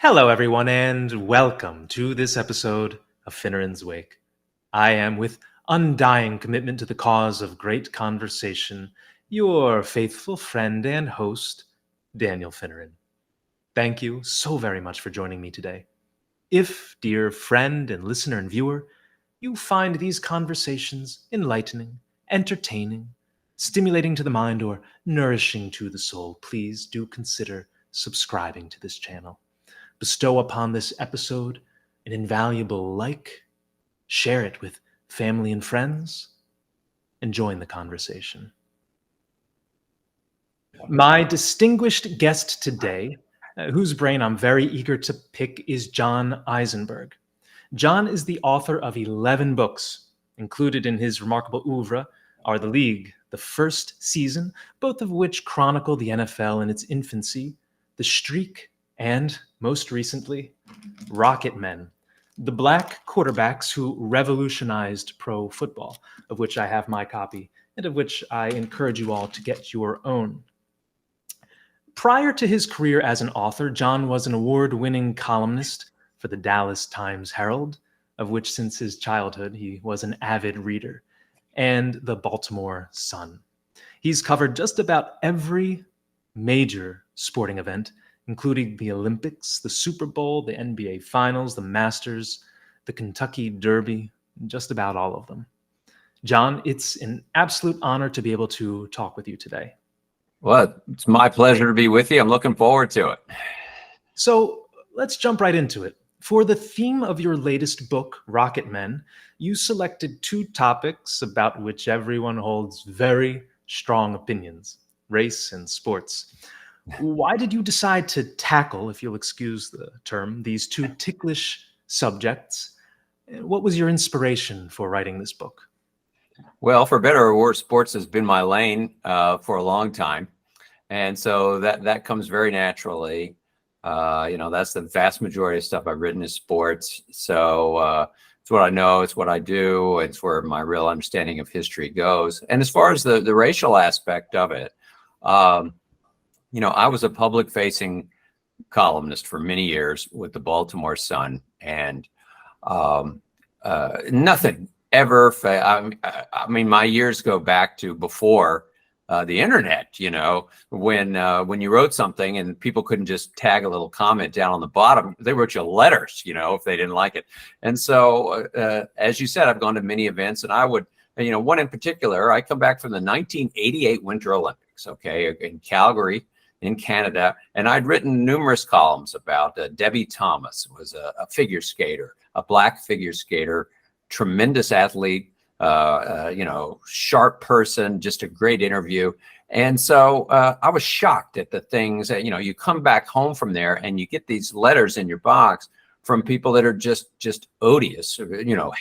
Hello, everyone, and welcome to this episode of Finneran's Wake. I am, with undying commitment to the cause of great conversation, your faithful friend and host, Daniel Finneran. Thank you so very much for joining me today. If, dear friend and listener and viewer, you find these conversations enlightening, entertaining, stimulating to the mind, or nourishing to the soul, please do consider subscribing to this channel. Bestow upon this episode an invaluable like, share it with family and friends, and join the conversation. My distinguished guest today, whose brain I'm very eager to pick, is John Eisenberg. John is the author of 11 books. Included in his remarkable oeuvre are The League, the first season, both of which chronicle the NFL in its infancy, The Streak, and, most recently, Rocket Men, the black quarterbacks who revolutionized pro football, of which I have my copy, and of which I encourage you all to get your own. Prior to his career as an author, John was an award-winning columnist for the Dallas Times-Herald, of which since his childhood he was an avid reader, and the Baltimore Sun. He's covered just about every major sporting event, including the Olympics, the Super Bowl, the NBA Finals, the Masters, the Kentucky Derby, just about all of them. John, it's an absolute honor to be able to talk with you today. Well, it's my pleasure to be with you. I'm looking forward to it. So let's jump right into it. For the theme of your latest book, Rocket Men, you selected two topics about which everyone holds very strong opinions: race and sports. Why did you decide to tackle, if you'll excuse the term, these two ticklish subjects? What was your inspiration for writing this book? Well, for better or worse, sports has been my lane for a long time. And so that comes very naturally. That's the vast majority of stuff I've written is sports. So it's what I know, it's what I do, it's where my real understanding of history goes. And as far as the racial aspect of it, I was a public-facing columnist for many years with the Baltimore Sun, and nothing ever. I mean, my years go back to before the internet. When you wrote something and people couldn't just tag a little comment down on the bottom, they wrote you letters, if they didn't like it. And so, as you said, I've gone to many events, and I would, one in particular. I come back from the 1988 Winter Olympics, in Calgary, in Canada, and I'd written numerous columns about Debbie Thomas, was a figure skater, a black figure skater, tremendous athlete, sharp person, just a great interview. And so I was shocked at the things that, you come back home from there and you get these letters in your box from people that are just odious,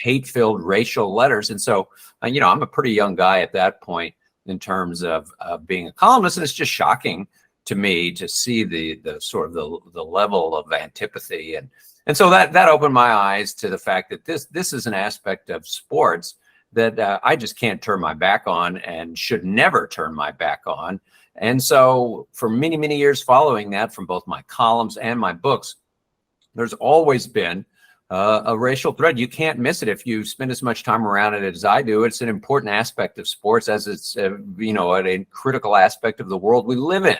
hate-filled racial letters. And so, I'm a pretty young guy at that point in terms of being a columnist, and it's just shocking to me to see the sort of the level of antipathy, and so that opened my eyes to the fact that this is an aspect of sports that I just can't turn my back on and should never turn my back on. And so for many, many years following that, from both my columns and my books, there's always been a racial thread. You can't miss it if you spend as much time around it as I do. It's an important aspect of sports, as it's a critical aspect of the world we live in.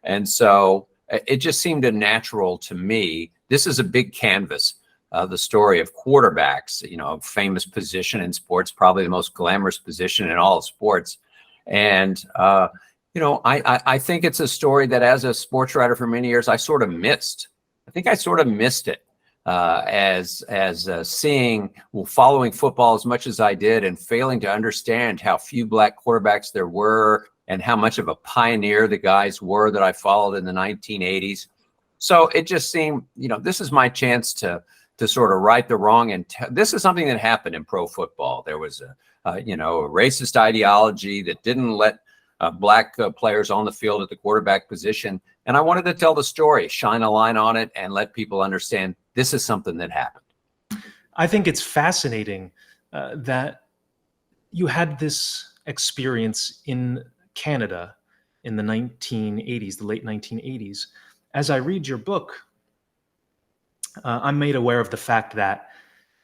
And so it just seemed natural to me. This is a big canvas, the story of quarterbacks, a famous position in sports, probably the most glamorous position in all of sports. And, I think it's a story that, as a sports writer for many years, I sort of missed. I think I sort of missed it as following football as much as I did, and failing to understand how few black quarterbacks there were, and how much of a pioneer the guys were that I followed in the 1980s. So it just seemed, this is my chance to sort of right the wrong. And this is something that happened in pro football. There was a racist ideology that didn't let black players on the field at the quarterback position. And I wanted to tell the story, shine a line on it, and let people understand this is something that happened. I think it's fascinating that you had this experience in Canada in the 1980s, the late 1980s. As I read your book, I'm made aware of the fact that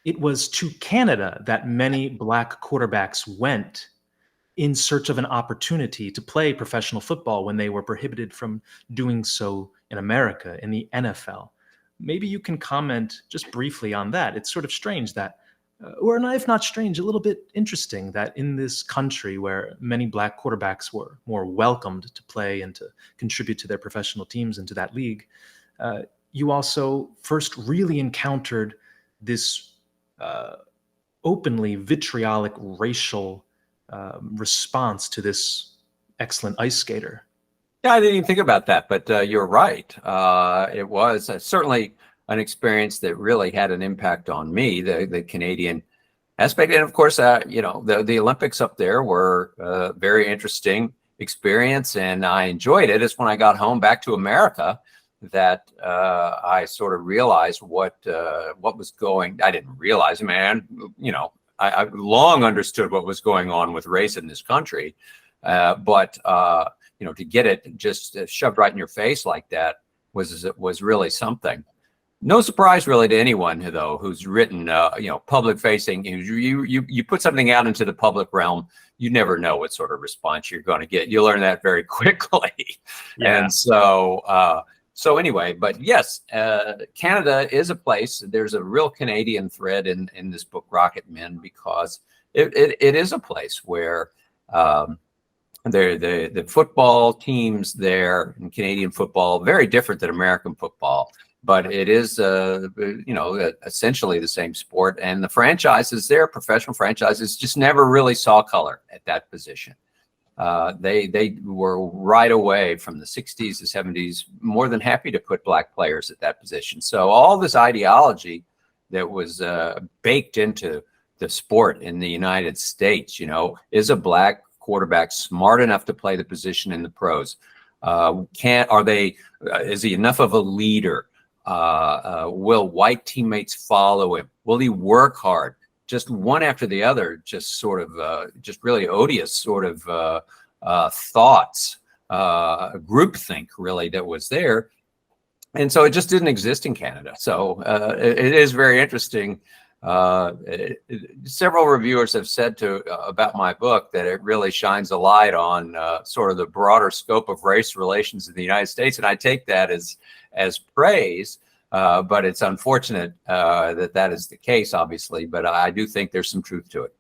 it was to Canada that many black quarterbacks went in search of an opportunity to play professional football when they were prohibited from doing so in America, in the NFL. Maybe you can comment just briefly on that. It's sort of strange that, or if not strange, a little bit interesting that in this country where many black quarterbacks were more welcomed to play and to contribute to their professional teams and to that league, you also first really encountered this openly vitriolic racial response to this excellent ice skater. Yeah, I didn't even think about that, but you're right. It was certainly an experience that really had an impact on me, the Canadian aspect. And of course, you know, the Olympics up there were a very interesting experience, and I enjoyed it. It's when I got home back to America that I sort of realized what was going. I didn't realize, man, you know, I've long understood what was going on with race in this country, but you know, to get it just shoved right in your face like that was really something. No surprise really to anyone though who's written, you know, public facing. You put something out into the public realm, you never know what sort of response you're going to get. You learn that very quickly, Yeah. and so. So anyway, but yes, Canada is a place. There's a real Canadian thread in this book, Rocket Men, because it is a place where the football teams there in Canadian football, very different than American football, but it is you know, essentially the same sport. And the franchises there, professional franchises, just never really saw color at that position. They were right away from the 60s to 70s more than happy to put black players at that position. So all this ideology that was baked into the sport in the United States, you know, is a black quarterback smart enough to play the position in the pros? Is he enough of a leader? Will white teammates follow him? Will he work hard? Just one after the other, just sort of, just really odious sort of thoughts, groupthink really that was there. And so it just didn't exist in Canada. So it is very interesting. Several reviewers have said about my book that it really shines a light on sort of the broader scope of race relations in the United States. And I take that as praise. But it's unfortunate that is the case, obviously. But I do think there's some truth to it.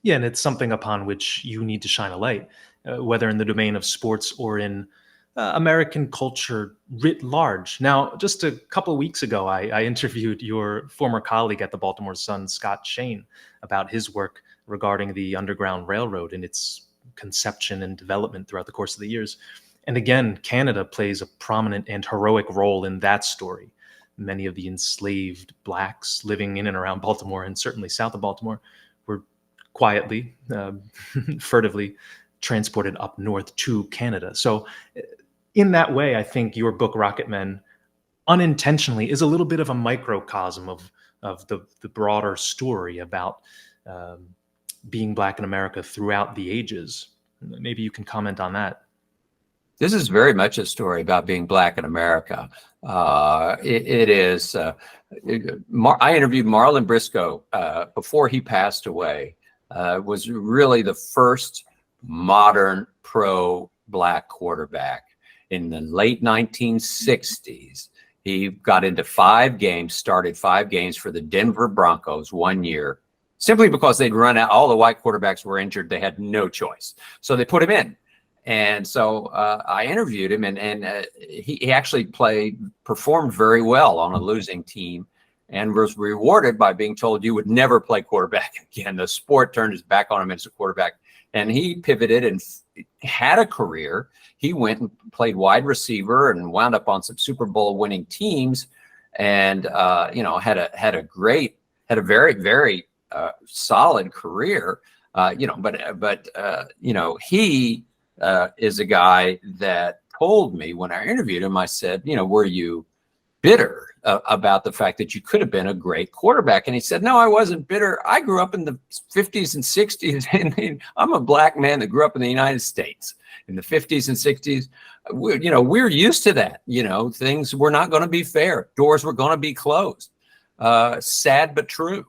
Yeah, and it's something upon which you need to shine a light, whether in the domain of sports or in American culture writ large. Now, just a couple of weeks ago, I interviewed your former colleague at the Baltimore Sun, Scott Shane, about his work regarding the Underground Railroad and its conception and development throughout the course of the years. And again, Canada plays a prominent and heroic role in that story. Many of the enslaved blacks living in and around Baltimore, and certainly south of Baltimore, were quietly, furtively transported up north to Canada. So in that way, I think your book, Rocket Men, unintentionally is a little bit of a microcosm of the broader story about being black in America throughout the ages. Maybe you can comment on that. This is very much a story about being black in America. It is. I interviewed Marlon Briscoe before he passed away. Was really the first modern pro black quarterback in the late 1960s. He got into 5 games, started 5 games for the Denver Broncos 1 year, simply because they'd run out. All the white quarterbacks were injured. They had no choice. So they put him in. And so I interviewed him, and he actually performed very well on a losing team, and was rewarded by being told you would never play quarterback again. The sport turned his back on him as a quarterback, and he pivoted and had a career. He went and played wide receiver and wound up on some Super Bowl winning teams, and you know, had a very, very solid career. You know, but you know, he is a guy that told me when I interviewed him, I said, you know, were you bitter about the fact that you could have been a great quarterback. And he said, no, I wasn't bitter. I grew up in the 50s and 60s, and I'm a black man that grew up in the United States in the 50s and 60s. We're used to that. Things were not going to be fair. Doors were going to be closed. Sad but true.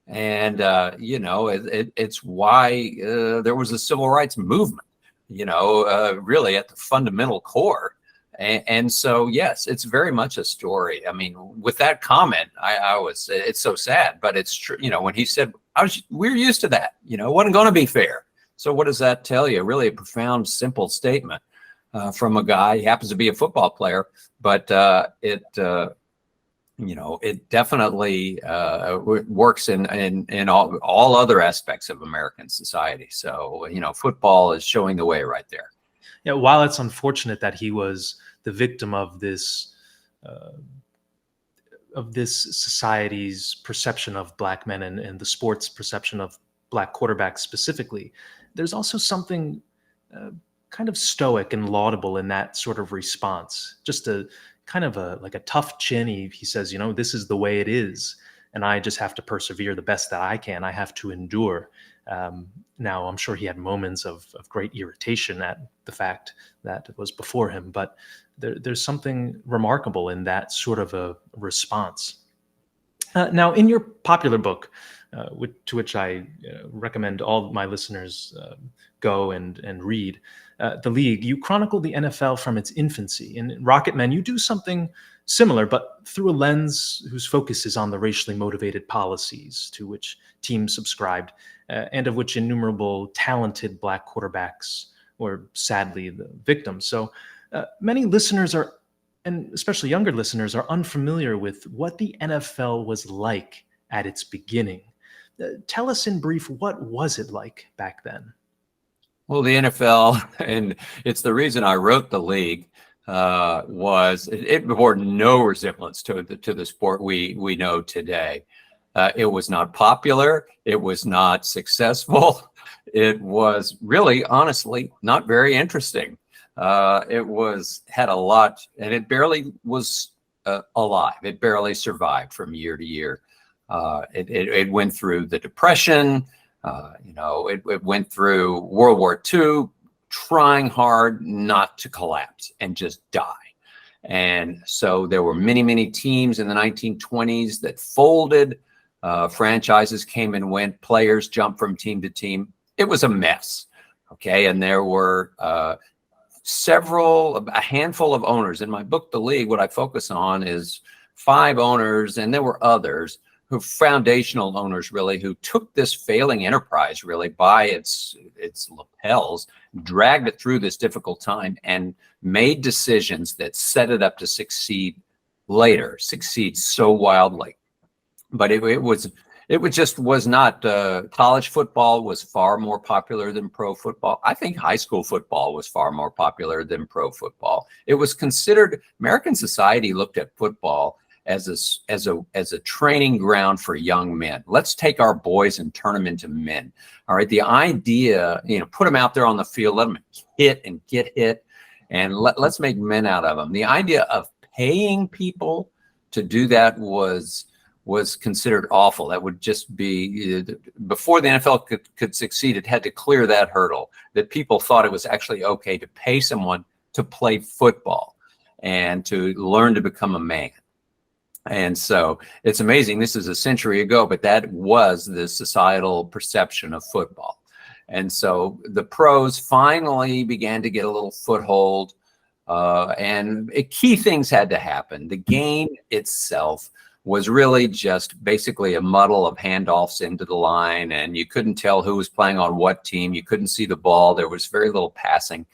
And, it's why there was a civil rights movement, really at the fundamental core. And so, yes, it's very much a story. I mean, with that comment, it's so sad, but it's true. When he said, we're used to that, it wasn't going to be fair. So what does that tell you? Really a profound, simple statement from a guy. He happens to be a football player, but it definitely works in all other aspects of American society. So, football is showing the way right there. Yeah, while it's unfortunate that he was the victim of this society's perception of black men and the sports perception of black quarterbacks specifically, there's also something kind of stoic and laudable in that sort of response. Just a kind of like a tough chin. He says, this is the way it is, and I just have to persevere the best that I can. I have to endure. Now, I'm sure he had moments of great irritation at the fact that it was before him, but there's something remarkable in that sort of a response. Now, in your popular book, to which I recommend all my listeners go and read, The League, you chronicle the NFL from its infancy. In Rocketmen, you do something similar, but through a lens whose focus is on the racially motivated policies to which teams subscribed, and of which innumerable talented black quarterbacks were sadly the victims. So many listeners are, and especially younger listeners, are unfamiliar with what the NFL was like at its beginning. Tell us in brief, what was it like back then? Well, the NFL, and it's the reason I wrote The League, was it bore no resemblance to the sport we know today. It was not popular. It was not successful. It was really, honestly, not very interesting. It had a lot, and it barely was alive. It barely survived from year to year. It went through the Depression. It went through World War II, trying hard not to collapse and just die. And so there were many, many teams in the 1920s that folded. Franchises came and went. Players jumped from team to team. It was a mess. Okay. And there were a handful of owners. In my book, The League, what I focus on is 5 owners, and there were others who foundational owners really, who took this failing enterprise really by its lapels, dragged it through this difficult time, and made decisions that set it up to succeed later, succeed so wildly. But it just was not. College football was far more popular than pro football. I think high school football was far more popular than pro football. It was considered, American society looked at football as a training ground for young men. Let's take our boys and turn them into men. All right. The idea, put them out there on the field, let them hit and get hit, and let's make men out of them. The idea of paying people to do that was considered awful. That would just be, before the NFL could succeed, it had to clear that hurdle, that people thought it was actually okay to pay someone to play football and to learn to become a man. And so it's amazing. This is a century ago, but that was the societal perception of football. And so the pros finally began to get a little foothold, and key things had to happen. The game itself was really just basically a muddle of handoffs into the line, and you couldn't tell who was playing on what team. You couldn't see the ball. There was very little passing.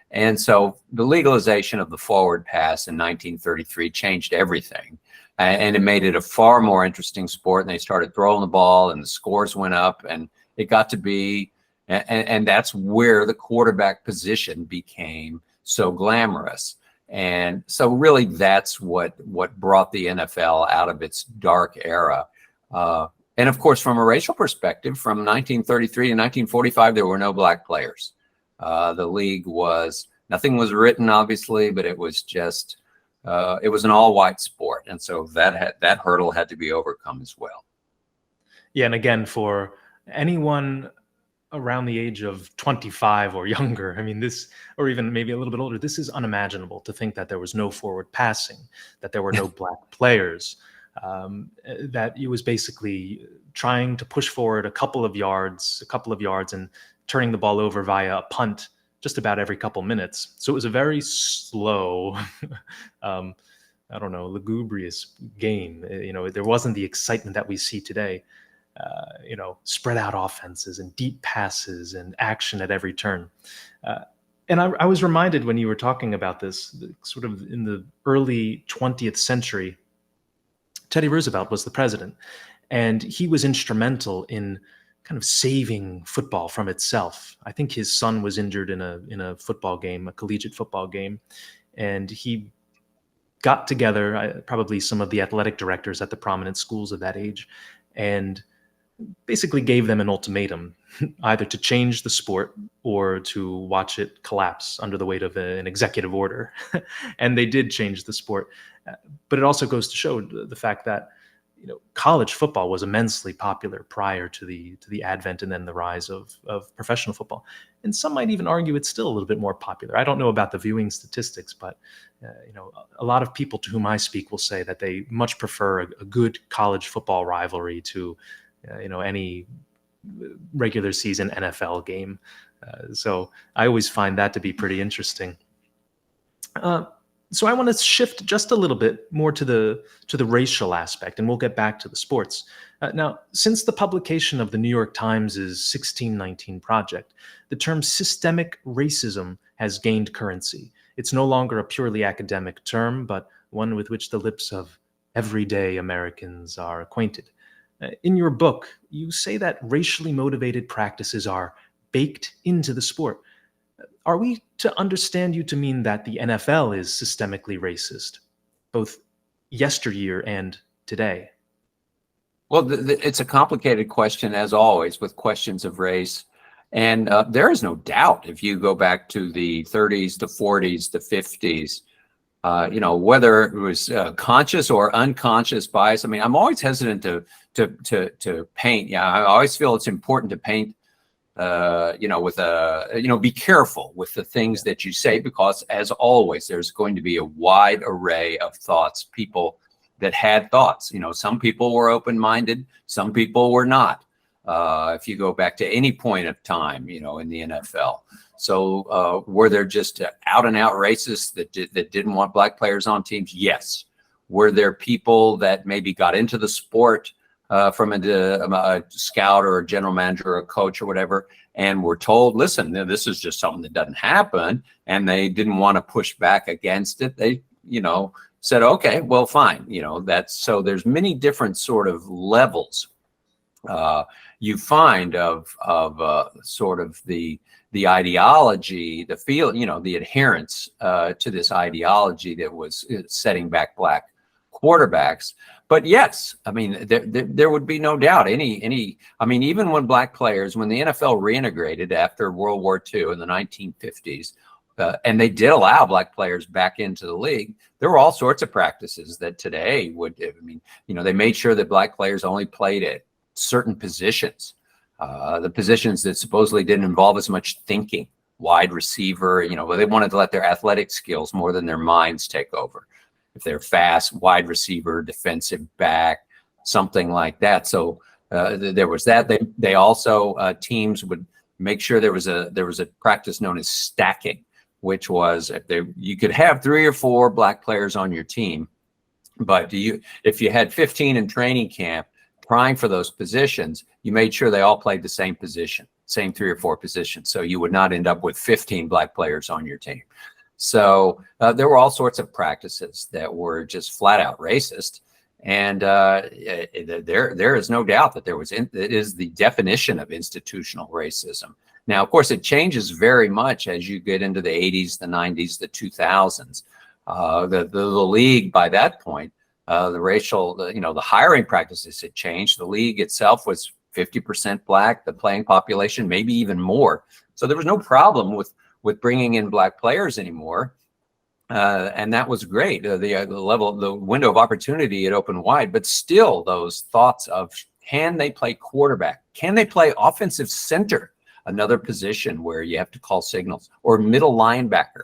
And so the legalization of the forward pass in 1933 changed everything. And it made it a far more interesting sport. And they started throwing the ball, and the scores went up, and it got to be, and that's where the quarterback position became so glamorous. And so really that's what brought the NFL out of its dark era. And of course, from a racial perspective, from 1933 to 1945, there were no black players. The league nothing was written, obviously, but it was just it was an all-white sport, and so that hurdle had to be overcome as well. Yeah, and again, for anyone around the age of 25 or younger, I mean, this, or even maybe a little bit older, this is unimaginable to think that there was no forward passing, that there were no black players, that it was basically trying to push forward a couple of yards and turning the ball over via a punt just about every couple minutes. So it was a very slow, I don't know, lugubrious game. There wasn't the excitement that we see today. Spread out offenses and deep passes and action at every turn. And I was reminded when you were talking about this, sort of in the early 20th century, Teddy Roosevelt was the president, and he was instrumental in kind of saving football from itself. I think his son was injured in a football game, a collegiate football game, and he got together probably some of the athletic directors at the prominent schools of that age, and basically gave them an ultimatum, either to change the sport or to watch it collapse under the weight of an executive order. And they did change the sport. But it also goes to show the fact that college football was immensely popular prior to the advent and then the rise of professional football. And some might even argue it's still a little bit more popular. I don't know about the viewing statistics, but a lot of people to whom I speak will say that they much prefer a good college football rivalry to any regular season NFL game. So I always find that to be pretty interesting. So I want to shift just a little bit more to the racial aspect, and we'll get back to the sports. Now, since the publication of the New York Times' 1619 Project, the term systemic racism has gained currency. It's no longer a purely academic term, but one with which the lips of everyday Americans are acquainted. In your book, you say that racially motivated practices are baked into the sport. Are we to understand you to mean that the NFL is systemically racist, both yesteryear and today? Well, it's a complicated question, as always, with questions of race. And there is no doubt, if you go back to the 30s, the 40s, the 50s, whether it was conscious or unconscious bias. I mean, I'm always hesitant to paint. Yeah, I always feel it's important to paint, be careful with the things that you say, because as always, there's going to be a wide array of thoughts, people that had thoughts. Some people were open-minded, some people were not. If you go back to any point of time, in the NFL. So were there just out and out racists that didn't want black players on teams? Yes. Were there people that maybe got into the sport from a scout or a general manager or a coach or whatever, and were told, listen, this is just something that doesn't happen, and they didn't want to push back against it? They, said, okay, well, fine. So there's many different sort of levels you find of sort of the ideology, the feel, the adherence to this ideology that was setting back black quarterbacks. But yes, I mean, there would be no doubt even when black players, when the NFL reintegrated after World War II in the 1950s, and they did allow black players back into the league, there were all sorts of practices that today would, they made sure that black players only played at certain positions, the positions that supposedly didn't involve as much thinking, wide receiver, they wanted to let their athletic skills more than their minds take over. If they're fast, wide receiver, defensive back, something like that. So there was that. They also, teams would make sure there was a practice known as stacking, which was you could have 3 or 4 black players on your team, but if you had 15 in training camp trying for those positions, you made sure they all played the same position, same 3 or 4 positions. So you would not end up with 15 black players on your team. So there were all sorts of practices that were just flat out racist. And there is no doubt that it is the definition of institutional racism. Now, of course, it changes very much as you get into the 80s, the 90s, the 2000s. The league by that point, the racial, the hiring practices had changed. The league itself was 50% black, the playing population, maybe even more. So there was no problem with bringing in black players anymore. And that was great. The level, the window of opportunity it opened wide, but still those thoughts of, can they play quarterback? Can they play offensive center? Another position where you have to call signals, or middle linebacker.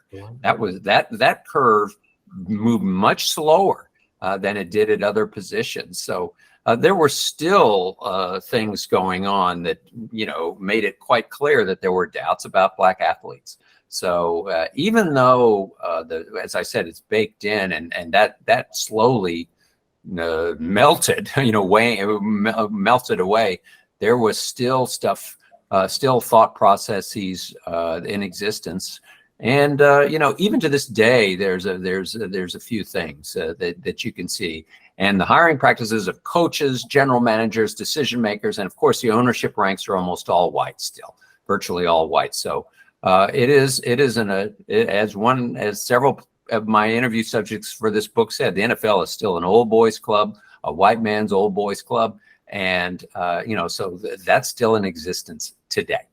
That curve moved much slower than it did at other positions. So there were still things going on that, you know, made it quite clear that there were doubts about black athletes. So even though, as I said, it's baked in, and that slowly melted, you know, melted away, there was still stuff, still thought processes in existence. And you know, even to this day, there's a few things that you can see. And the hiring practices of coaches, general managers, decision makers, and of course the ownership ranks are almost all white still, virtually all white. So as several of my interview subjects for this book said, the NFL is still an old boys club, a white man's old boys club. And, you know, so that's still in existence today.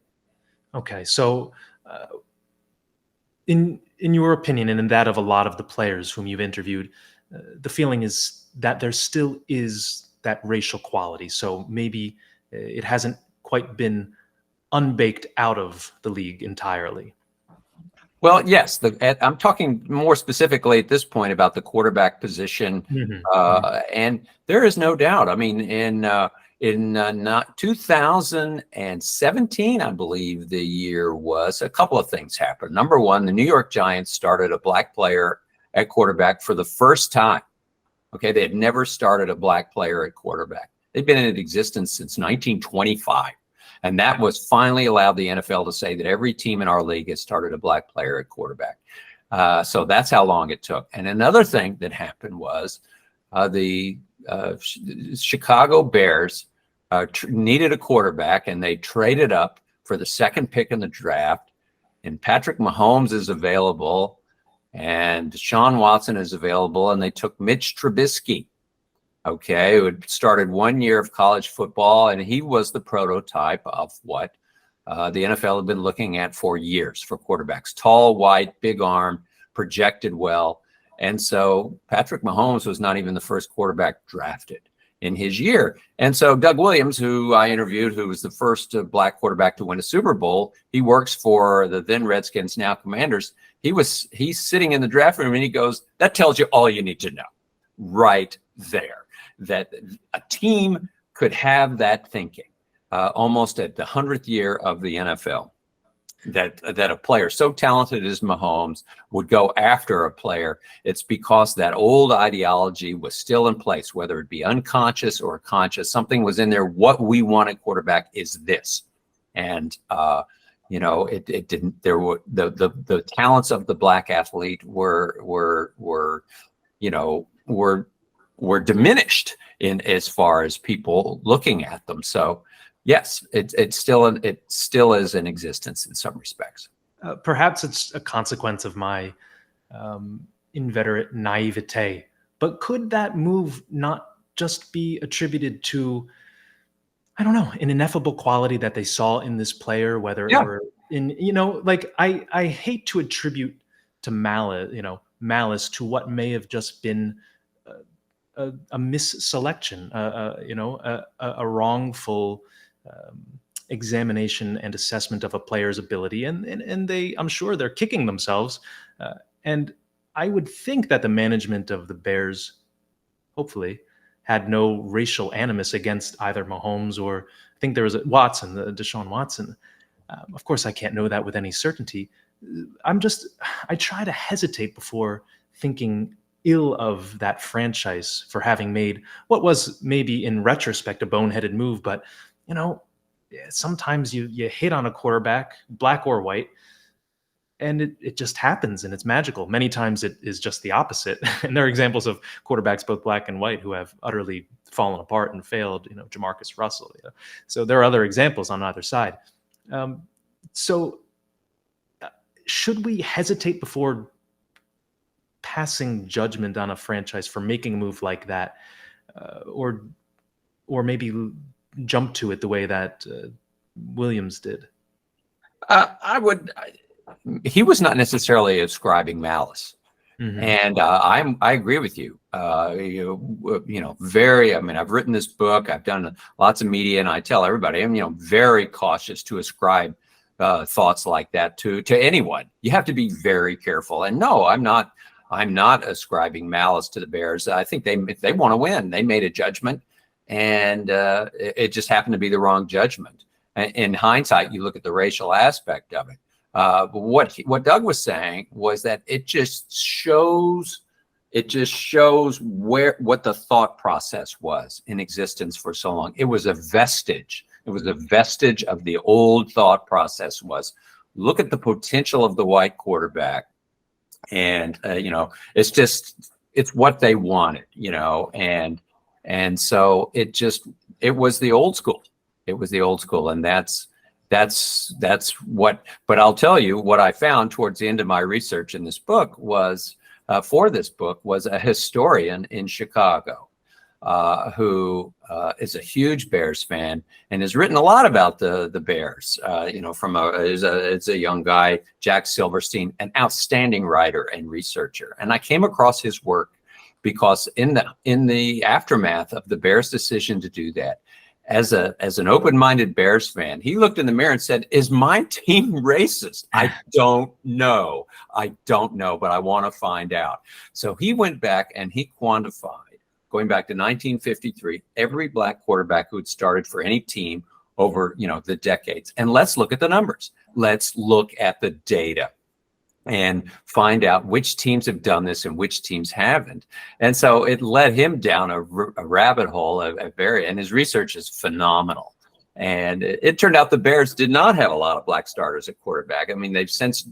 Okay. So in your opinion, and in that of a lot of the players whom you've interviewed, the feeling is that there still is that racial quality. So maybe it hasn't quite been unbaked out of the league entirely. Well, yes, I'm talking more specifically at this point about the quarterback position, and there is no doubt. I mean, in 2017, I believe the year was, a couple of things happened. Number one, the New York Giants started a black player at quarterback for the first time. Okay, they had never started a black player at quarterback. They've been in existence since 1925. And that was finally allowed the NFL to say that every team in our league has started a black player at quarterback. So that's how long it took. And another thing that happened was the Chicago Bears needed a quarterback, and they traded up for the second pick in the draft. And Patrick Mahomes is available, and Deshaun Watson is available, and they took Mitch Trubisky. Okay, who had started 1 year of college football, and he was the prototype of what the NFL had been looking at for years for quarterbacks. Tall, white, big arm, projected well. And so Patrick Mahomes was not even the first quarterback drafted in his year. And so Doug Williams, who I interviewed, who was the first black quarterback to win a Super Bowl, he works for the then Redskins, now Commanders. He's sitting in the draft room, and he goes, "That tells you all you need to know right there. That a team could have that thinking almost at the 100th year of the NFL, that a player so talented as Mahomes would go after a player. It's because that old ideology was still in place, whether it be unconscious or conscious. Something was in there. What we want at quarterback is this." And you know, it didn't. There were the talents of the black athlete were diminished in as far as people looking at them. So yes, it still is in existence in some respects. Perhaps it's a consequence of my inveterate naivete, but could that move not just be attributed to, I don't know, an ineffable quality that they saw in this player, whether it were in, you know, like I hate to attribute to malice to what may have just been a misselection, a wrongful examination and assessment of a player's ability, and I'm sure they're kicking themselves. And I would think that the management of the Bears, hopefully, had no racial animus against either Mahomes or, I think there was Deshaun Watson. Of course, I can't know that with any certainty. I try to hesitate before thinking ill of that franchise for having made what was maybe in retrospect a boneheaded move. But, you know, sometimes you hit on a quarterback, black or white, and it just happens, and it's magical. Many times it is just the opposite. And there are examples of quarterbacks, both black and white, who have utterly fallen apart and failed, Jamarcus Russell. So there are other examples on either side. So should we hesitate before passing judgment on a franchise for making a move like that, or maybe jump to it the way that Williams did? He was not necessarily ascribing malice. And I agree with you. Very. I mean, I've written this book. I've done lots of media, and I tell everybody, I'm very cautious to ascribe thoughts like that to anyone. You have to be very careful. And no, I'm not ascribing malice to the Bears. I think they want to win. They made a judgment, and it just happened to be the wrong judgment. In hindsight, you look at the racial aspect of it. But what Doug was saying was that it just shows what the thought process was in existence for so long. It was a vestige. It was a vestige of the old thought process. Was look at the potential of the white quarterback, and it's what they wanted, and so it was the old school. It was the old school, and that's what. But I'll tell you what I found towards the end of my research in this book was a historian in Chicago who is a huge Bears fan and has written a lot about the Bears. It's a young guy, Jack Silverstein, an outstanding writer and researcher. And I came across his work because in the aftermath of the Bears' decision to do that, as an open-minded Bears fan, he looked in the mirror and said, "Is my team racist? I don't know, but I want to find out." So he went back and he quantified, going back to 1953, every black quarterback who had started for any team over the decades. And let's look at the numbers. Let's look at the data and find out which teams have done this and which teams haven't. And so it led him down a rabbit hole, and his research is phenomenal. And it turned out the Bears did not have a lot of black starters at quarterback. I mean, they've since,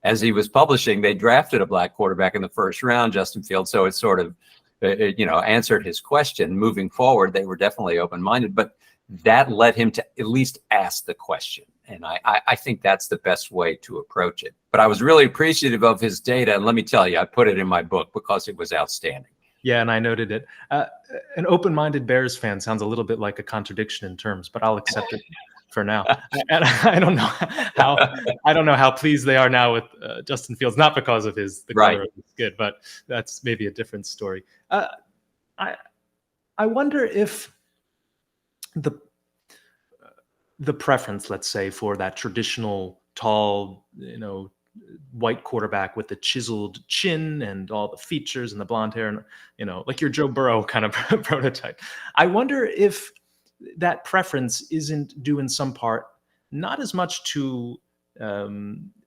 as he was publishing, they drafted a black quarterback in the first round, Justin Fields. So it sort of, answered his question. Moving forward, they were definitely open-minded, but that led him to at least ask the question. And I think that's the best way to approach it. But I was really appreciative of his data. And let me tell you, I put it in my book because it was outstanding. Yeah, and I noted it. An open-minded Bears fan sounds a little bit like a contradiction in terms, but I'll accept it for now. And I don't know how pleased they are now with Justin Fields, not because of the color of his skin, but that's maybe a different story. I wonder if the preference, let's say, for that traditional tall, white quarterback with the chiseled chin and all the features and the blonde hair, and like your Joe Burrow kind of prototype. I wonder if that preference isn't due in some part not as much to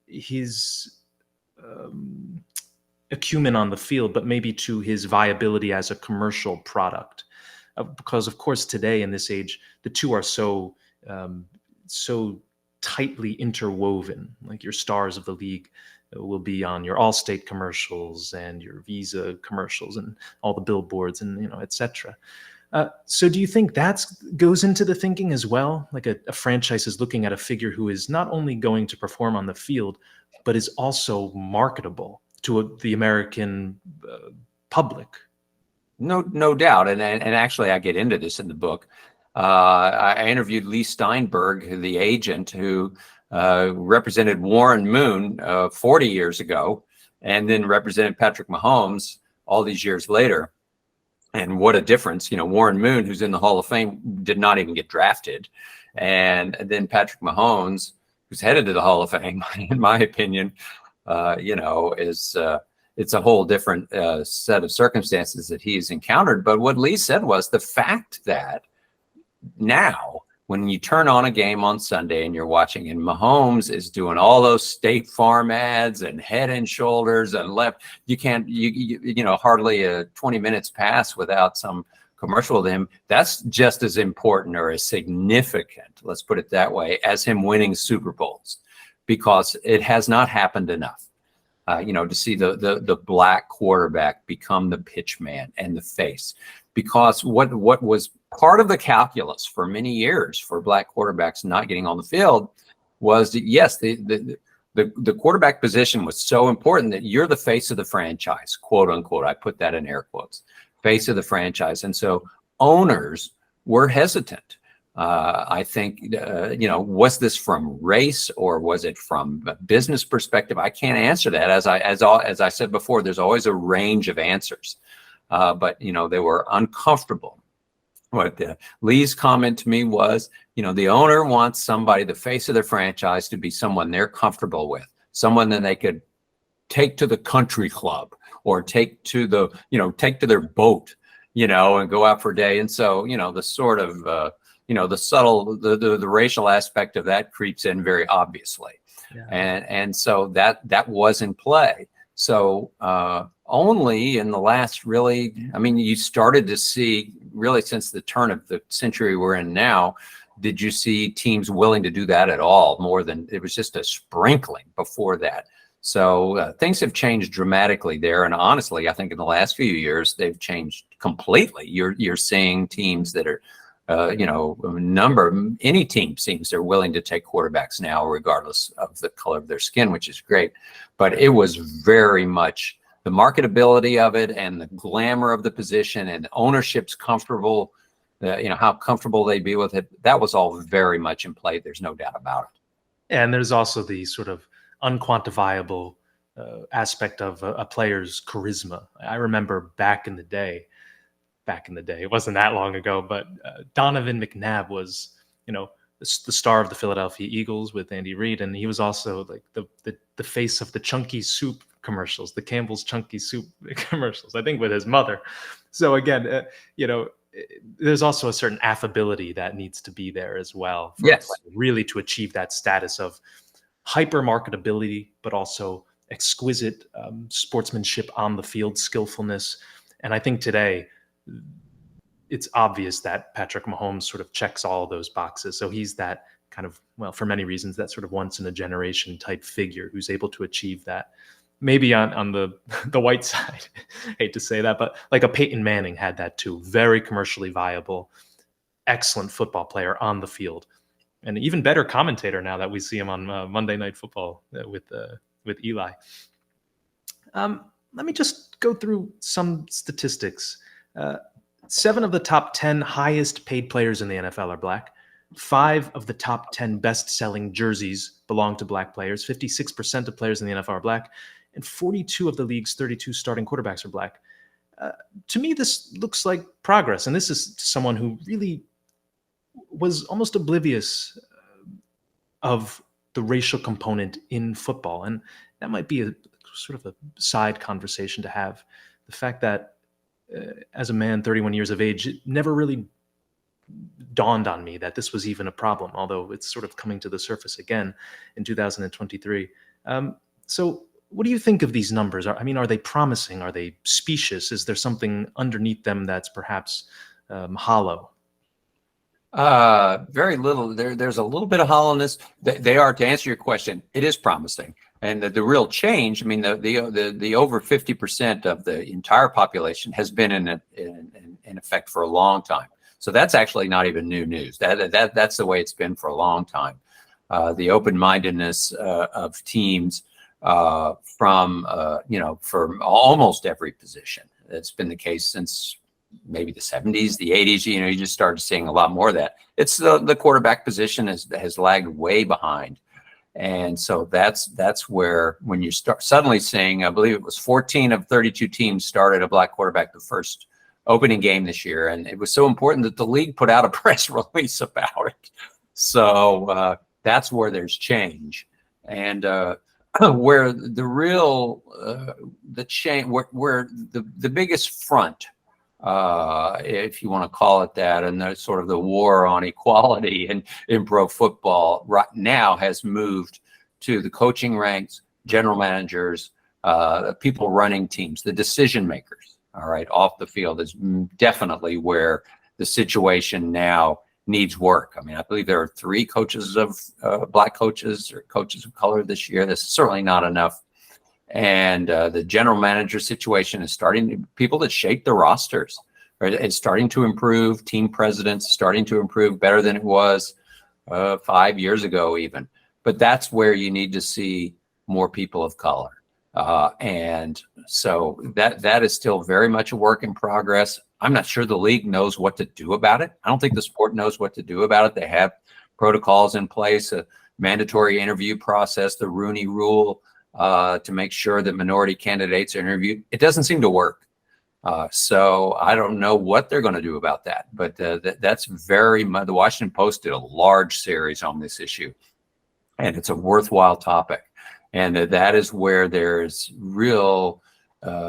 his acumen on the field, but maybe to his viability as a commercial product. Because of course today in this age, the two are so tightly interwoven. Like your stars of the league will be on your Allstate commercials and your Visa commercials and all the billboards and etc. So do you think that goes into the thinking as well? Like a franchise is looking at a figure who is not only going to perform on the field, but is also marketable to the American public. No doubt. And actually, I get into this in the book. I interviewed Lee Steinberg, the agent who represented Warren Moon 40 years ago, and then represented Patrick Mahomes all these years later. And what a difference. Warren Moon, who's in the Hall of Fame, did not even get drafted. And then Patrick Mahomes, who's headed to the Hall of Fame, in my opinion, it's a whole different set of circumstances that he's encountered. But what Lee said was the fact that now, when you turn on a game on Sunday and you're watching, and Mahomes is doing all those State Farm ads and Head and Shoulders and left, you can't, hardly 20 minutes pass without some commercial with him. That's just as important or as significant, let's put it that way, as him winning Super Bowls, because it has not happened enough. To see the black quarterback become the pitch man and the face, because what was part of the calculus for many years for black quarterbacks not getting on the field was that, yes, the quarterback position was so important that you're the face of the franchise, quote unquote. I put that in air quotes, face of the franchise. And so owners were hesitant I think, was this from race or was it from a business perspective? I can't answer that. As I said before, there's always a range of answers. But they were uncomfortable. What Lee's comment to me was, the owner wants somebody, the face of their franchise, to be someone they're comfortable with, someone that they could take to the country club or take to their boat, and go out for a day. And so, the sort of, the subtle, the racial aspect of that creeps in very obviously. Yeah. And so that was in play. So only in the last you started to see really since the turn of the century we're in now, did you see teams willing to do that at all? More than it was just a sprinkling before that. So things have changed dramatically there. And honestly, I think in the last few years, they've changed completely. You're seeing teams that are, any team seems they're willing to take quarterbacks now, regardless of the color of their skin, which is great. But it was very much the marketability of it and the glamour of the position and ownership's comfortable, how comfortable they'd be with it. That was all very much in play. There's no doubt about it. And there's also the sort of unquantifiable aspect of a player's charisma. I remember back in the day, it wasn't that long ago, but Donovan McNabb was, the star of the Philadelphia Eagles with Andy Reid, and he was also like the face of the Chunky Soup commercials, the Campbell's Chunky Soup commercials, I think with his mother. So again, there's also a certain affability that needs to be there as well. Yes. Really to achieve that status of hyper marketability, but also exquisite sportsmanship on the field, skillfulness. And I think today it's obvious that Patrick Mahomes sort of checks all of those boxes. So he's that kind of, for many reasons, that sort of once in a generation type figure who's able to achieve that. Maybe on the white side, hate to say that, but like a Peyton Manning had that too. Very commercially viable, excellent football player on the field. And even better commentator now that we see him on Monday Night Football with Eli. Let me just go through some statistics. 7 of the top 10 highest paid players in the NFL are Black. 5 of the top 10 best-selling jerseys belong to Black players. 56% of players in the NFL are Black. And 42 of the league's 32 starting quarterbacks are Black. To me, this looks like progress. And this is someone who really was almost oblivious of the racial component in football. And that might be a sort of a side conversation to have. The fact that as a man, 31 years of age, it never really dawned on me that this was even a problem, although it's sort of coming to the surface again in 2023. So what do you think of these numbers? Are they promising? Are they specious? Is there something underneath them that's perhaps hollow? Very little. There's a little bit of hollowness. They are, to answer your question, it is promising. And the real change, the over 50% of the entire population has been in effect for a long time. So that's actually not even new news. That's the way it's been for a long time. The open-mindedness of teams from almost every position. That's been the case since maybe the 70s, the 80s. You just started seeing a lot more of that. It's the quarterback position has lagged way behind. And so that's where, when you start suddenly seeing, I believe it was 14 of 32 teams started a Black quarterback the first opening game this year. And it was so important that the league put out a press release about it. So that's where there's change. And where the real, the change, where the biggest front, if you want to call it that, and the sort of the war on equality in pro football right now has moved to the coaching ranks, general managers, people running teams, the decision makers. All right, off the field is definitely where the situation now needs work. I believe there are 3 coaches of Black coaches or coaches of color this year. That's certainly not enough. And the general manager situation is people that shape the rosters, right? It's starting to improve. Team presidents starting to improve better than it was 5 years ago even. But that's where you need to see more people of color. And so that is still very much a work in progress. I'm not sure the league knows what to do about it. I don't think the sport knows what to do about it. They have protocols in place, a mandatory interview process, the Rooney Rule, to make sure that minority candidates are interviewed. It doesn't seem to work. So I don't know what they're going to do about that. But that's very much, the Washington Post did a large series on this issue, and it's a worthwhile topic. And that is where there's real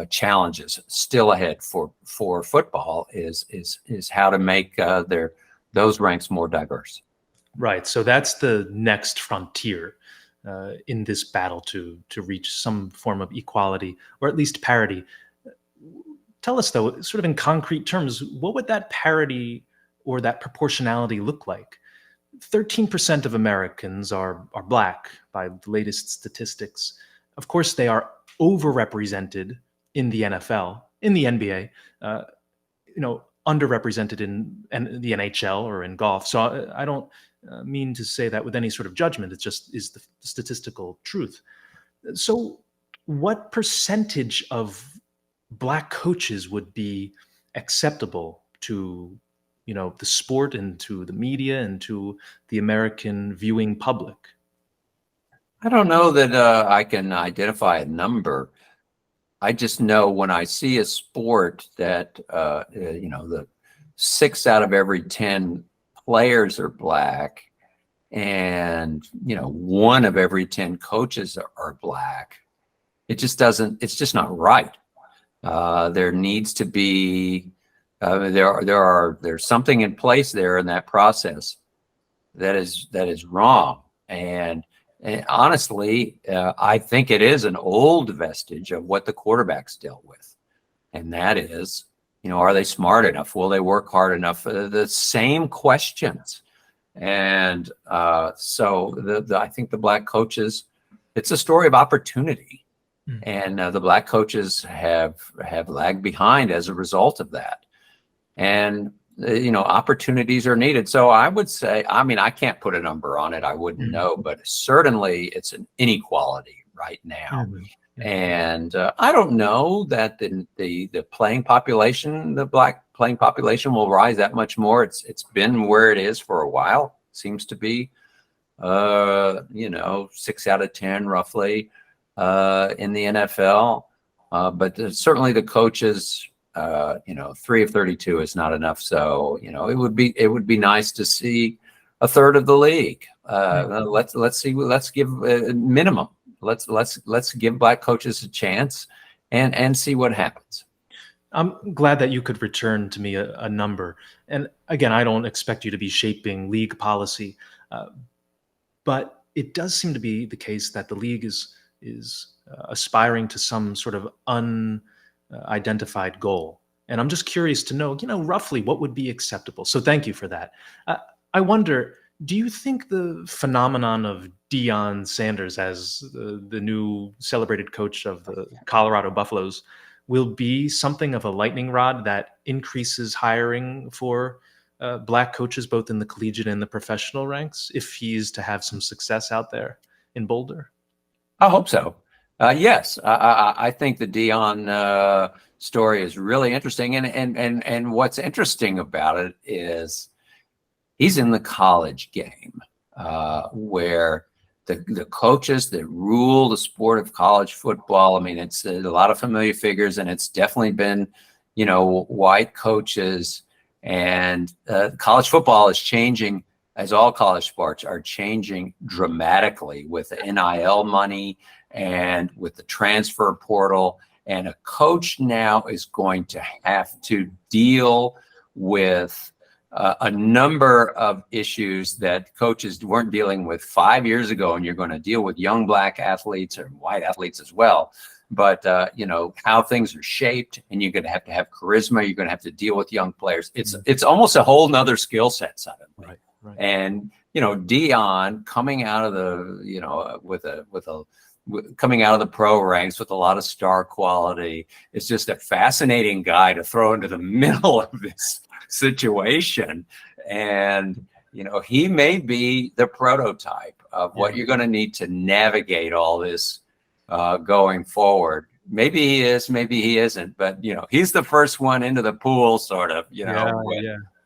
challenges still ahead for football is how to make those ranks more diverse. Right. So that's the next frontier in this battle to reach some form of equality or at least parity. Tell us, though, sort of in concrete terms, what would that parity or that proportionality look like? 13% of Americans are Black by the latest statistics. Of course, they are overrepresented in the NFL, in the NBA, underrepresented in the NHL or in golf. So I don't mean to say that with any sort of judgment. It just is the statistical truth. So what percentage of Black coaches would be acceptable to the sport and to the media and to the American viewing public? I don't know that I can identify a number. I just know when I see a sport that, the 6 out of every 10 players are Black and, 1 of every 10 coaches are Black, it's just not right. There needs to be, there's something in place there in that process that is wrong. And honestly, I think it is an old vestige of what the quarterbacks dealt with. And that is, are they smart enough? Will they work hard enough? The same questions. And so I think the Black coaches, it's a story of opportunity. And the Black coaches have lagged behind as a result of that. And, opportunities are needed. So I would say, I can't put a number on it. I wouldn't know, but certainly it's an inequality right now. And I don't know that the playing population, the Black playing population will rise that much more. It's been where it is for a while. Seems to be, 6 out of 10 roughly in the NFL. But certainly the coaches, 3 of 32 is not enough. So, it would be nice to see a third of the league. Let's give a minimum. Let's give Black coaches a chance and see what happens. I'm glad that you could return to me a number. And again, I don't expect you to be shaping league policy, but it does seem to be the case that the league is aspiring to some sort of unidentified goal. And I'm just curious to know, roughly what would be acceptable. So thank you for that. I wonder, do you think the phenomenon of Deion Sanders as the new celebrated coach of the Colorado Buffaloes will be something of a lightning rod that increases hiring for Black coaches, both in the collegiate and the professional ranks, if he is to have some success out there in Boulder? I hope so. Yes, I think the Deion story is really interesting, and what's interesting about it is he's in the college game, where the coaches that rule the sport of college football. It's a lot of familiar figures, and it's definitely been, white coaches. And college football is changing, as all college sports are changing dramatically with the NIL money and with the transfer portal. And a coach now is going to have to deal with a number of issues that coaches weren't dealing with 5 years ago. And you're going to deal with young Black athletes or white athletes as well. But, how things are shaped, and you're going to have charisma. You're going to have to deal with young players. It's almost a whole nother skill set suddenly. Right. And, Deion coming out of the, coming out of the pro ranks with a lot of star quality, is just a fascinating guy to throw into the middle of this situation. And, he may be the prototype of what you're going to need to navigate all this going forward. maybe he is, maybe he isn't, but he's the first one into the pool, sort of. Yeah,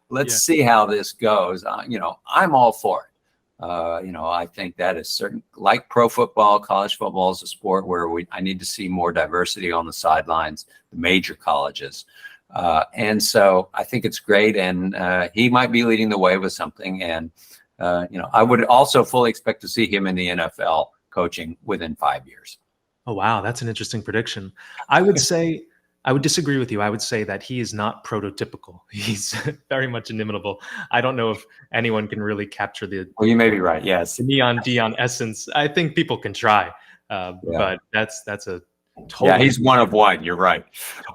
Let's see how this goes. I'm all for it. I think that is certain, like pro football, college football is a sport where I need to see more diversity on the sidelines, the major colleges. And so I think it's great. And he might be leading the way with something. And, I would also fully expect to see him in the NFL coaching within 5 years. Oh, wow. That's an interesting prediction. I would disagree with you. I would say that he is not prototypical. He's very much inimitable. I don't know if anyone can really capture Well, you may be right. Yes. the Neon Dion essence. I think people can try, but that's a totally, yeah, he's one of one. You're right.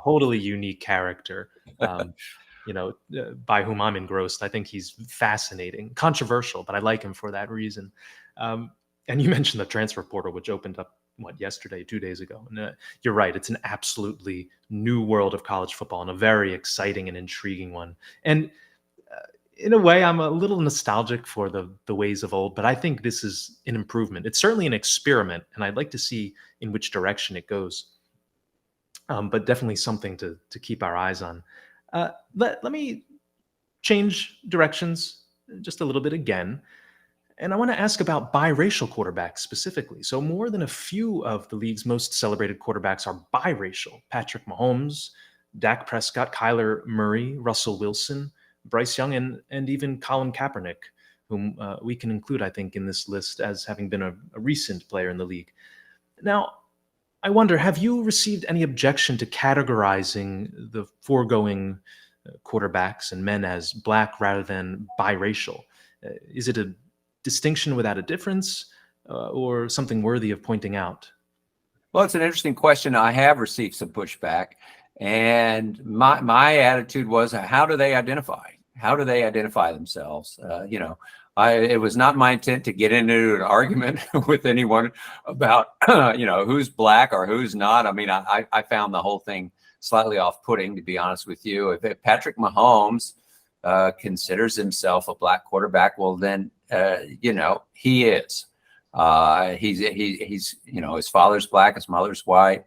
Totally unique character. By whom I'm engrossed. I think he's fascinating, controversial, but I like him for that reason. And you mentioned the transfer portal, which opened up yesterday, 2 days ago. And you're right. It's an absolutely new world of college football and a very exciting and intriguing one. And in a way, I'm a little nostalgic for the ways of old, but I think this is an improvement. It's certainly an experiment, and I'd like to see in which direction it goes. But definitely something to keep our eyes on. Let me change directions just a little bit again. And I want to ask about biracial quarterbacks specifically. So more than a few of the league's most celebrated quarterbacks are biracial. Patrick Mahomes, Dak Prescott, Kyler Murray, Russell Wilson, Bryce Young, and even Colin Kaepernick, whom we can include, I think, in this list as having been a recent player in the league. Now, I wonder, have you received any objection to categorizing the foregoing quarterbacks and men as Black rather than biracial? Is it a distinction without a difference, or something worthy of pointing out? Well, it's an interesting question. I have received some pushback, and my attitude was, how do they identify? How do they identify themselves? It was not my intent to get into an argument with anyone about, who's Black or who's not. I mean, I found the whole thing slightly off-putting, to be honest with you. If Patrick Mahomes considers himself a Black quarterback, well, then, he is. He's his father's Black, his mother's white.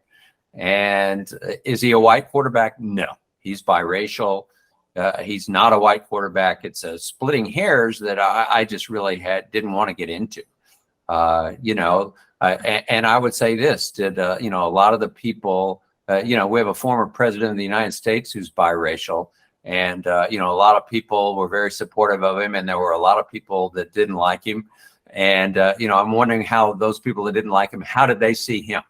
And is he a white quarterback? No, he's biracial. He's not a white quarterback. It's splitting hairs that I just really didn't want to get into. And I would say this: a lot of the people, we have a former president of the United States who's biracial, and a lot of people were very supportive of him, and there were a lot of people that didn't like him. And I'm wondering how those people that didn't like him, how did they see him?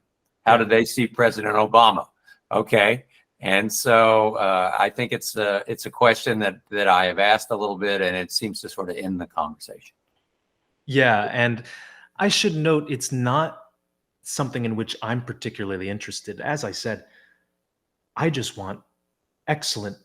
How did they see President Obama? Okay. And so I think it's a question that I have asked a little bit, and it seems to sort of end the conversation. Yeah, and I should note it's not something in which I'm particularly interested. As I said, I just want excellent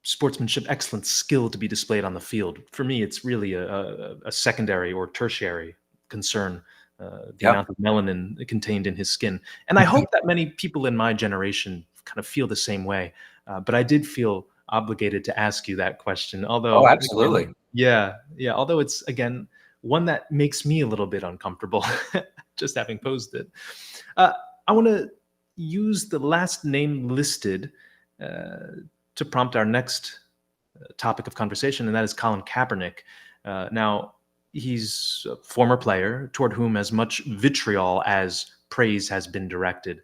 sportsmanship, excellent skill to be displayed on the field. For me, it's really a secondary or tertiary concern. The amount of melanin contained in his skin. And I hope that many people in my generation kind of feel the same way. But I did feel obligated to ask you that question. Although, absolutely. Yeah. Although it's, again, one that makes me a little bit uncomfortable just having posed it. I want to use the last name listed to prompt our next topic of conversation, and that is Colin Kaepernick. Now, he's a former player toward whom as much vitriol as praise has been directed.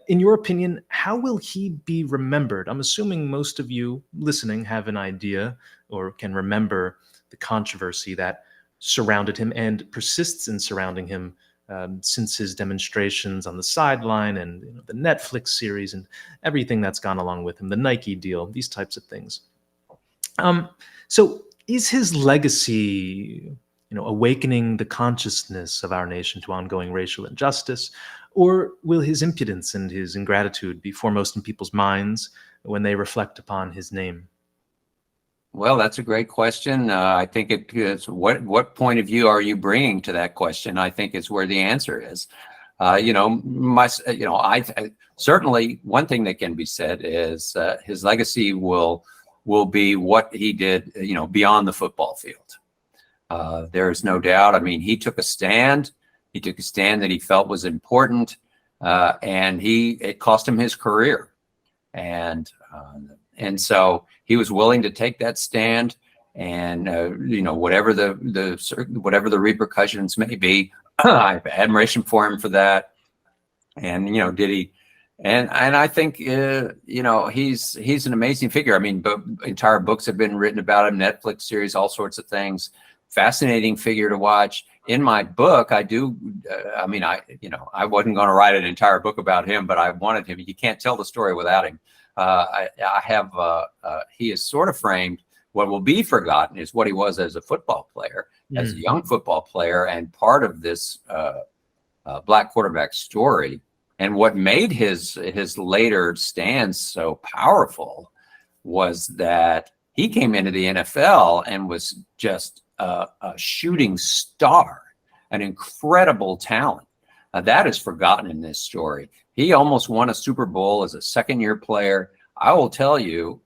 In your opinion, how will he be remembered? I'm assuming most of you listening have an idea or can remember the controversy that surrounded him and persists in surrounding him since his demonstrations on the sideline and the Netflix series and everything that's gone along with him, the Nike deal, these types of things. So is his legacy awakening the consciousness of our nation to ongoing racial injustice, or will his impudence and his ingratitude be foremost in people's minds when they reflect upon his name? Well, that's a great question. I think it's what point of view are you bringing to that question? I think is where the answer is. I certainly one thing that can be said is his legacy will be what he did, beyond the football field. There is no doubt. I mean, he took a stand. He took a stand that he felt was important. and it cost him his career. And so he was willing to take that stand, and whatever the repercussions may be, I have admiration for him for that. And did he? And I think he's an amazing figure. I mean, entire books have been written about him, Netflix series, all sorts of things. Fascinating figure to watch. In my book, I wasn't going to write an entire book about him, but I wanted him. You can't tell the story without him. He is sort of framed. What will be forgotten is what he was as a football player, as a young football player, and part of this black quarterback story. And what made his later stands so powerful was that he came into the NFL and was just a shooting star, an incredible talent. That is forgotten in this story. He almost won a Super Bowl as a second-year player. I will tell you,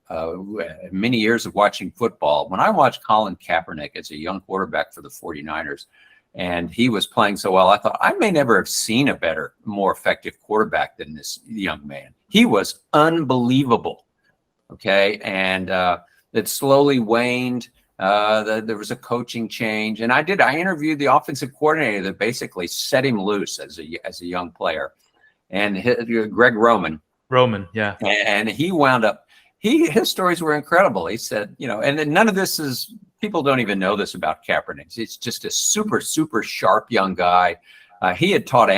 many years of watching football, when I watched Colin Kaepernick as a young quarterback for the 49ers, and he was playing so well, I thought, I may never have seen a better, more effective quarterback than this young man. He was unbelievable. Okay. And it slowly waned. There was a coaching change. And I interviewed the offensive coordinator that basically set him loose as a young player. And Greg Roman. Yeah. And he wound up, his stories were incredible. He said, and then none of this is, people don't even know this about Kaepernick. It's just a super, super sharp young guy. He had coached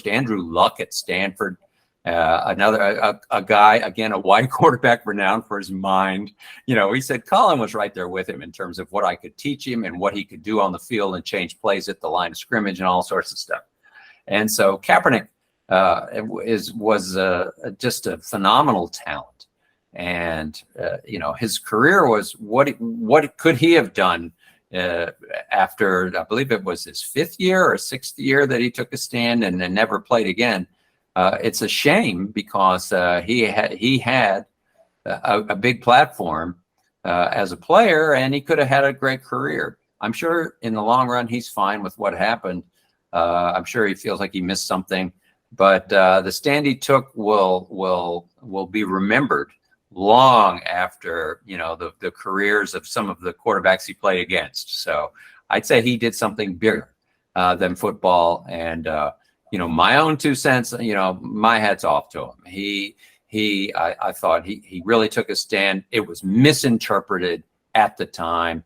Andrew Luck at Stanford, a guy, again, a white quarterback renowned for his mind. He said Colin was right there with him in terms of what I could teach him and what he could do on the field and change plays at the line of scrimmage and all sorts of stuff. And so Kaepernick was just a phenomenal talent. And his career was what could he have done after, I believe it was his 5th year or 6th year that he took a stand and then never played again. It's a shame because he had a big platform as a player, and he could have had a great career. I'm sure in the long run he's fine with what happened. I'm sure he feels like he missed something, but the stand he took will be remembered long after the careers of some of the quarterbacks he played against. So I'd say he did something bigger than football. And my own 2 cents, my hat's off to him. I thought he really took a stand. It was misinterpreted at the time.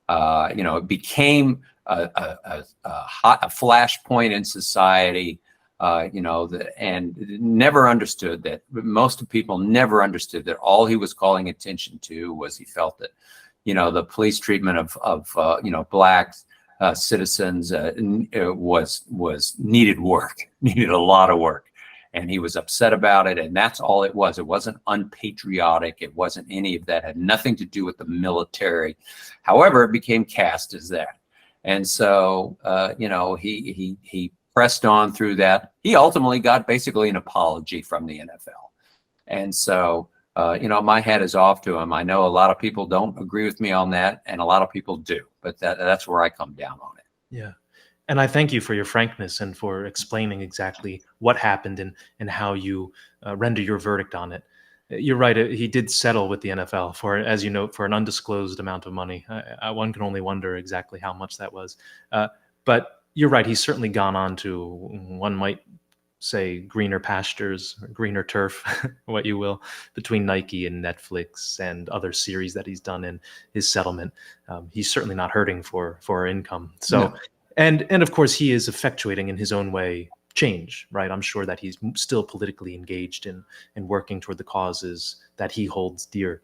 It became a flashpoint in society. And never understood that. Most people never understood that all he was calling attention to was he felt that, the police treatment of black citizens needed a lot of work, and he was upset about it. And that's all it was. It wasn't unpatriotic. It wasn't any of that. It had nothing to do with the military. However, it became cast as that. And so, he pressed on through that. He ultimately got basically an apology from the NFL. And so, my hat is off to him. I know a lot of people don't agree with me on that, and a lot of people do, but that's where I come down on it. Yeah. And I thank you for your frankness and for explaining exactly what happened and how you render your verdict on it. You're right. He did settle with the NFL for, as you know, for an undisclosed amount of money. One can only wonder exactly how much that was. But you're right. He's certainly gone on to, one might say, greener pastures, greener turf, what you will, between Nike and Netflix and other series that he's done in his settlement. He's certainly not hurting for income. So, no. And of course, he is effectuating in his own way change, right? I'm sure that he's still politically engaged in working toward the causes that he holds dear.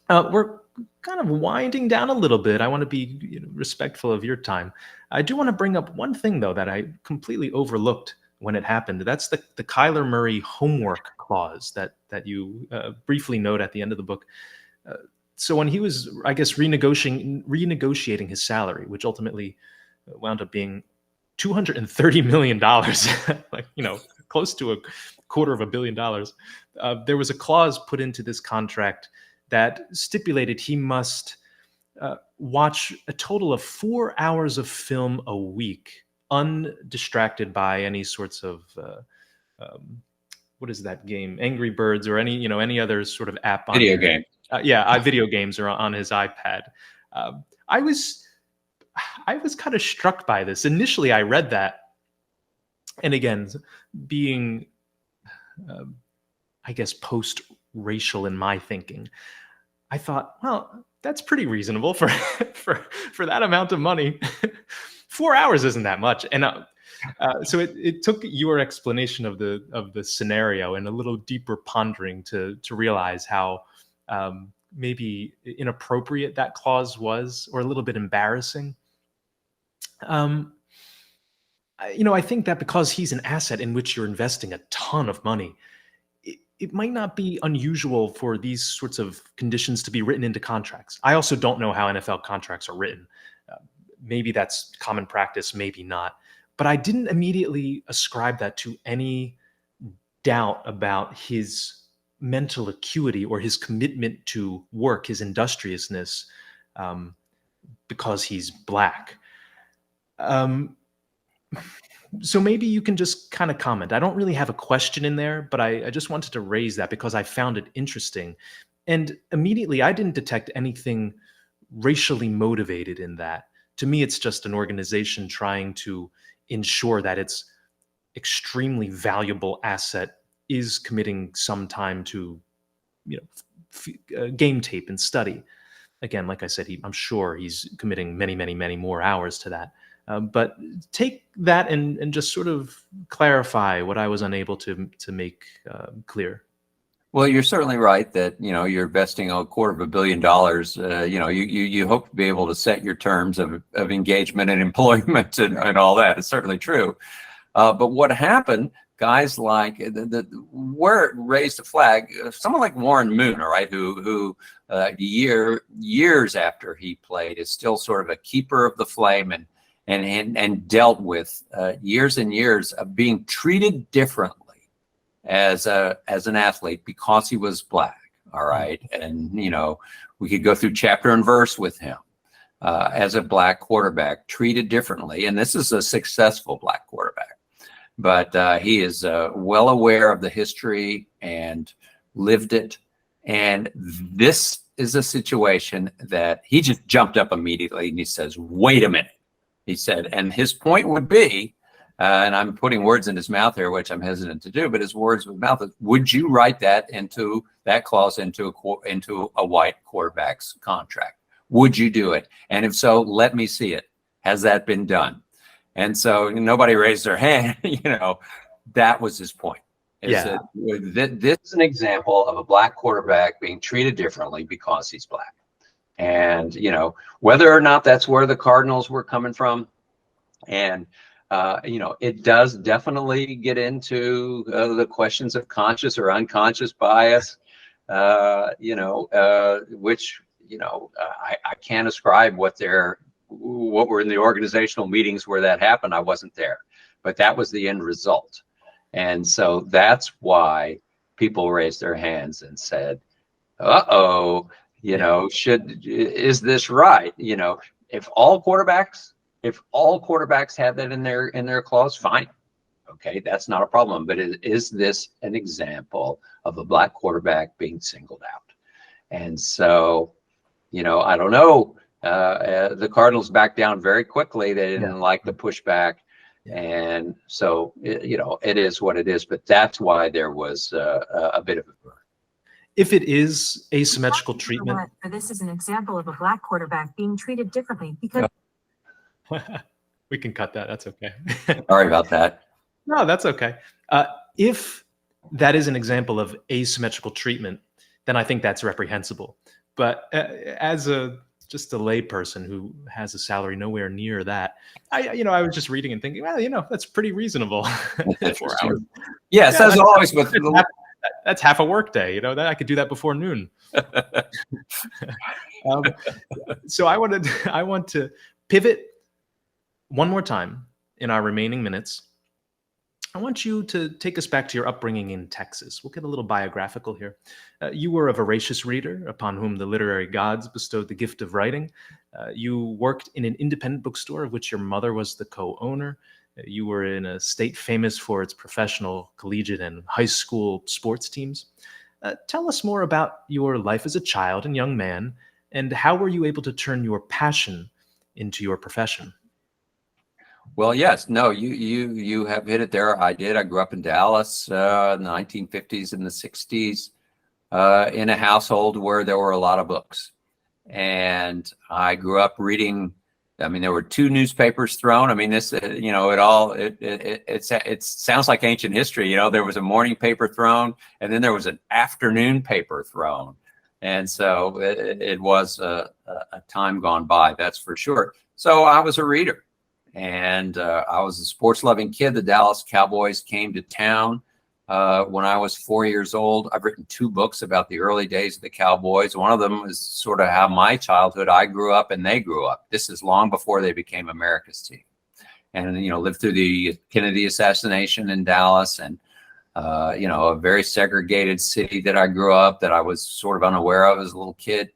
We're kind of winding down a little bit. I want to be respectful of your time. I do want to bring up one thing, though, that I completely overlooked when it happened. That's the Kyler Murray homework clause that you briefly note at the end of the book. So when he was, I guess, renegotiating his salary, which ultimately wound up being $230 million, like, close to $250 million. There was a clause put into this contract that stipulated he must watch a total of 4 hours of film a week undistracted by any sorts of what is that game, Angry Birds, or any other sort of app on Video game. Video games are on his iPad. I was kind of struck by this. Initially, I read that, and again, being I guess post-racial in my thinking, I thought, well, that's pretty reasonable for for that amount of money. 4 hours isn't that much, and so it took your explanation of the scenario and a little deeper pondering to realize how maybe inappropriate that clause was, or a little bit embarrassing. I think that because he's an asset in which you're investing a ton of money, it might not be unusual for these sorts of conditions to be written into contracts. I also don't know how NFL contracts are written. Maybe that's common practice, maybe not. But I didn't immediately ascribe that to any doubt about his mental acuity or his commitment to work, his industriousness, because he's Black. So maybe you can just kind of comment. I don't really have a question in there, but I just wanted to raise that because I found it interesting. And immediately, I didn't detect anything racially motivated in that. To me, it's just an organization trying to ensure that its extremely valuable asset is committing some time to, game tape and study. Again, like I said, I'm sure he's committing many, many, many more hours to that. But take that and just sort of clarify what I was unable to make clear. Well, you're certainly right that, you're investing $250 million. You hope to be able to set your terms of engagement and employment and all that. It's certainly true. But what happened, guys like where it raised a flag, someone like Warren Moon, all right, who years after he played is still sort of a keeper of the flame and dealt with years and years of being treated differently as an athlete because he was Black. All right. And, we could go through chapter and verse with him as a Black quarterback, treated differently. And this is a successful Black quarterback, but he is well aware of the history and lived it. And this is a situation that he just jumped up immediately and he says, wait a minute. He said, and his point would be, and I'm putting words in his mouth here, which I'm hesitant to do, but his words with mouth is, would you write that clause into a white quarterback's contract? Would you do it? And if so, let me see it. Has that been done? And so nobody raised their hand. That was his point. This is an example of a Black quarterback being treated differently because he's Black. And, whether or not that's where the Cardinals were coming from. And, it does definitely get into the questions of conscious or unconscious bias, which, I can't ascribe what were in the organizational meetings where that happened. I wasn't there, but that was the end result. And so that's why people raised their hands and said, uh-oh, is this right? If all quarterbacks had that in their clause, fine. Okay, that's not a problem. But is this an example of a Black quarterback being singled out? And so, I don't know. The Cardinals backed down very quickly. They didn't like the pushback. And so, it is what it is. But that's why there was a bit of a burn. If it is asymmetrical treatment. This is an example of a Black quarterback being treated differently because. We can cut that. That's okay. Sorry about that. No, that's okay. If that is an example of asymmetrical treatment, then I think that's reprehensible. But as just a layperson who has a salary nowhere near that, I was just reading and thinking, well, that's pretty reasonable. 4 hours. Yes, as always. With that's half a work day. That I could do that before noon. So I want to pivot one more time in our remaining minutes. I want you to take us back to your upbringing in Texas. We'll get a little biographical here. You were a voracious reader upon whom the literary gods bestowed the gift of writing. You worked in an independent bookstore of which your mother was the co-owner. You were in a state famous for its professional, collegiate, and high school sports teams. Tell us more about your life as a child and young man, and how were you able to turn your passion into your profession? Well, yes, no, you have hit it there. I did. I grew up in Dallas in the 1950s and the 60s, in a household where there were a lot of books. And I grew up reading. I mean, there were two newspapers thrown. I mean, this, it sounds like ancient history. There was a morning paper thrown, and then there was an afternoon paper thrown. And so it was a time gone by, that's for sure. So I was a reader, and I was a sports loving kid. The Dallas Cowboys came to town when I was 4 years old. I've written 2 books about the early days of the Cowboys. One of them is sort of how my childhood, I grew up and they grew up. This is long before they became America's team. And, lived through the Kennedy assassination in Dallas, and, a very segregated city that I grew up, that I was sort of unaware of as a little kid.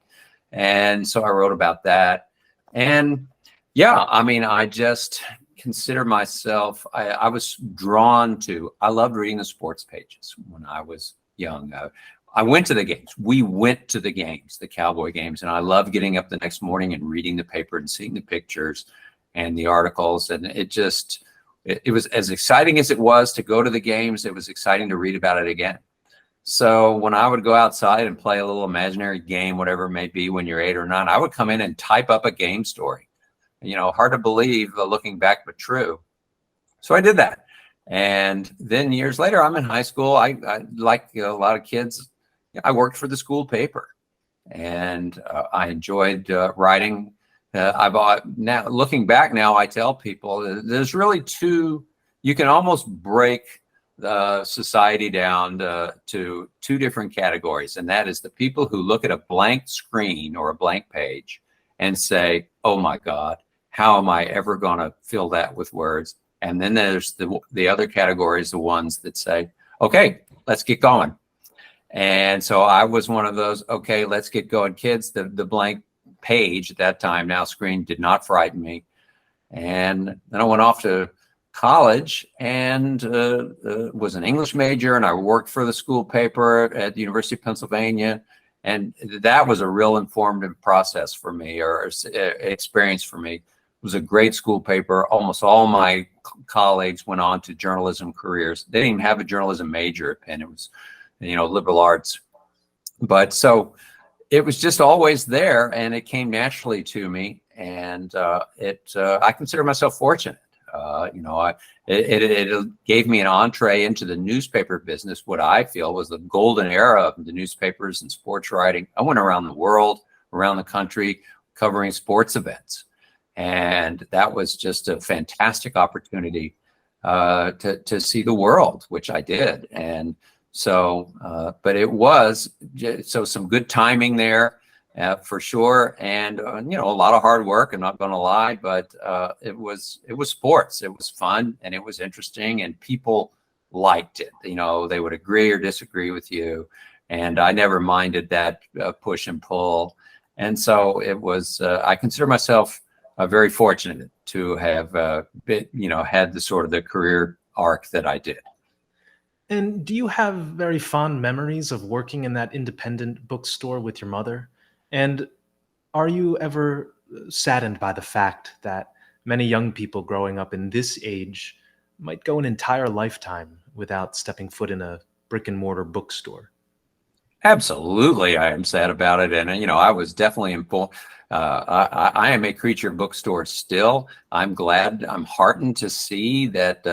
And so I wrote about that. And yeah, I mean, I just consider myself, I was drawn to, I loved reading the sports pages when I was young. I went to the games. We went to the games, the Cowboy games, and I loved getting up the next morning and reading the paper and seeing the pictures and the articles. And it was as exciting as it was to go to the games. It was exciting to read about it again. So when I would go outside and play a little imaginary game, whatever it may be, when you're 8 or 9, I would come in and type up a game story. Hard to believe looking back, but true. So I did that. And then years later, I'm in high school. I like a lot of kids, I worked for the school paper, and I enjoyed writing. Now looking back now, I tell people there's really you can almost break the society down to 2 different categories. And that is the people who look at a blank screen or a blank page and say, oh my God, how am I ever going to fill that with words? And then there's the other categories, the ones that say, okay, let's get going. And so I was one of those, okay, let's get going kids. The blank page at that time, now screen, did not frighten me. And then I went off to college and was an English major, and I worked for the school paper at the University of Pennsylvania. And that was a real informative process for me, or experience for me. It was a great school paper. Almost all my colleagues went on to journalism careers. They didn't even have a journalism major at Penn. It was, liberal arts. But so it was just always there, and it came naturally to me. And I consider myself fortunate. It gave me an entree into the newspaper business, what I feel was the golden era of the newspapers and sports writing. I went around the world, around the country, covering sports events. And that was just a fantastic opportunity to see the world, which I did. And so, but it was, so some good timing there. For sure. And, a lot of hard work, I'm not going to lie, but it was sports. It was fun, and it was interesting, and people liked it. They would agree or disagree with you. And I never minded that push and pull. And so it was, I consider myself very fortunate to have had the sort of the career arc that I did. And do you have very fond memories of working in that independent bookstore with your mother? And are you ever saddened by the fact that many young people growing up in this age might go an entire lifetime without stepping foot in a brick and mortar bookstore? Absolutely, I am sad about it. And, I was definitely informed. I am a creature of bookstores still. I'm glad, I'm heartened to see that